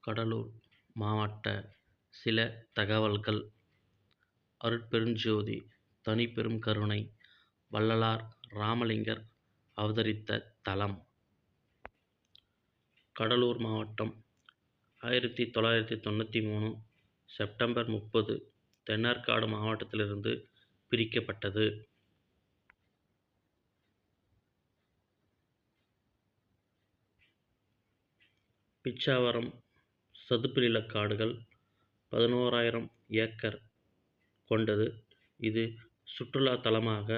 கடலூர் மாவட்ட சில தகவல்கள். அருட்பெருஞ்ஜோதி தனிப்பெரும் கருணை வள்ளலார் ராமலிங்கர் அவதரித்த தலம். கடலூர் மாவட்டம் 1993 செப்டம்பர் 30 தென்னார்காடு மாவட்டத்திலிருந்து பிரிக்கப்பட்டது. பிச்சாவரம் சதுப்பு நிலக்காடுகள் 11,000 ஏக்கர் கொண்டது. இது சுற்றுலா தலமாக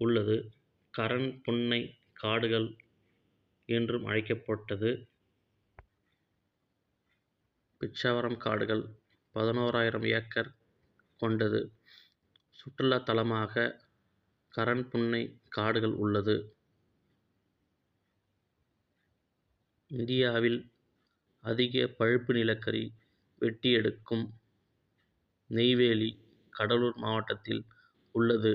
உள்ளது. கரண் புன்னை காடுகள் என்றும் அழைக்கப்பட்டது. பிச்சாவரம் காடுகள் 11,000 ஏக்கர் கொண்டது. சுற்றுலா தலமாக கரண் புன்னை காடுகள் உள்ளது. இந்தியாவில் அதிக பழுப்பு நிலக்கரி வெட்டி எடுக்கும் நெய்வேலி கடலூர் மாவட்டத்தில் உள்ளது.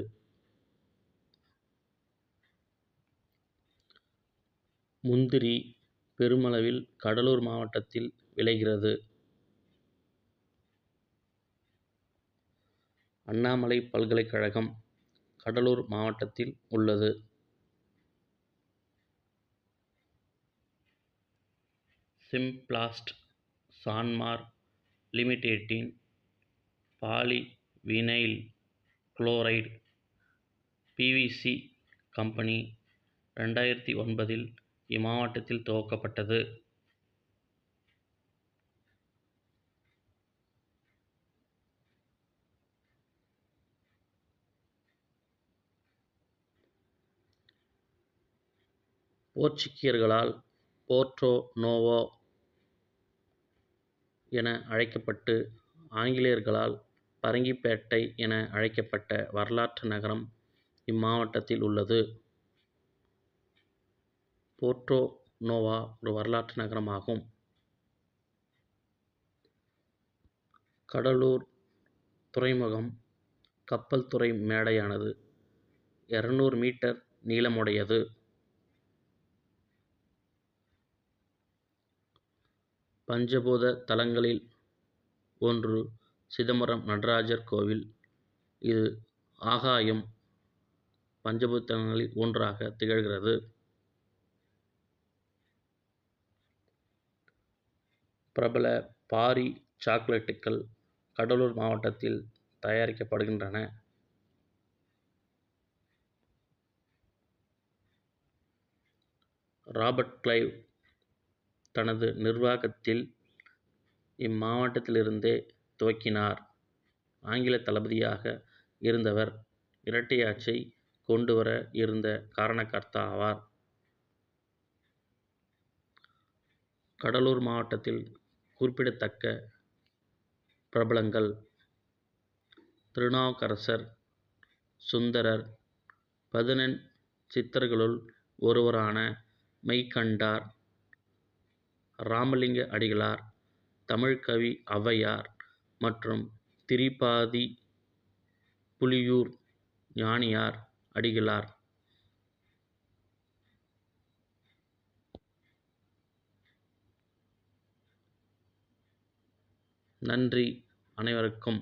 முந்திரி பெருமளவில் கடலூர் மாவட்டத்தில் விளைகிறது. அண்ணாமலை பல்கலைக்கழகம் கடலூர் மாவட்டத்தில் உள்ளது. சிம்பிளாஸ்ட் சான்மார் லிமிடெட்டின் பாலிவினைல் குளோரைடு (PVC) கம்பெனி 2009 இம்மாவட்டத்தில் துவக்கப்பட்டது. போர்ச்சுகீயர்களால் போர்ட்டோ நோவோ என அழைக்கப்பட்டு ஆங்கிலேயர்களால் பரங்கிப்பேட்டை என அழைக்கப்பட்ட வரலாற்று நகரம் இம்மாவட்டத்தில் உள்ளது. போர்ட்டோ நோவா ஒரு வரலாற்று நகரமாகும். கடலூர் துறைமுகம் கப்பல் துறை மேடையானது 200 மீட்டர் நீளமுடையது. பஞ்சபூத தலங்களில் ஒன்று சிதம்பரம் நடராஜர் கோவில். இது ஆகாயம் பஞ்சபூத தலங்களில் ஒன்றாக திகழ்கிறது. பிரபல பாரி சாக்லேட்டுகள் கடலூர் மாவட்டத்தில் தயாரிக்கப்படுகின்றன. ராபர்ட் கிளைவ் தனது நிர்வாகத்தில் இம்மாவட்டத்திலிருந்தே துவக்கினார். ஆங்கில தளபதியாக இருந்தவர் இரட்டையாட்சியை கொண்டுவர இருந்த காரணகர்த்தா ஆவார். கடலூர் மாவட்டத்தில் குறிப்பிடத்தக்க பிரபலங்கள்: திருநாவுக்கரசர், சுந்தரர், 11 சித்தர்களுள் ஒருவரான மெய்கண்டார், ராமலிங்க அடிகளார், தமிழ்க்கவி ஔவையார் மற்றும் திரிபாதி புலியூர் ஞானியார் அடிகளார். நன்றி அனைவருக்கும்.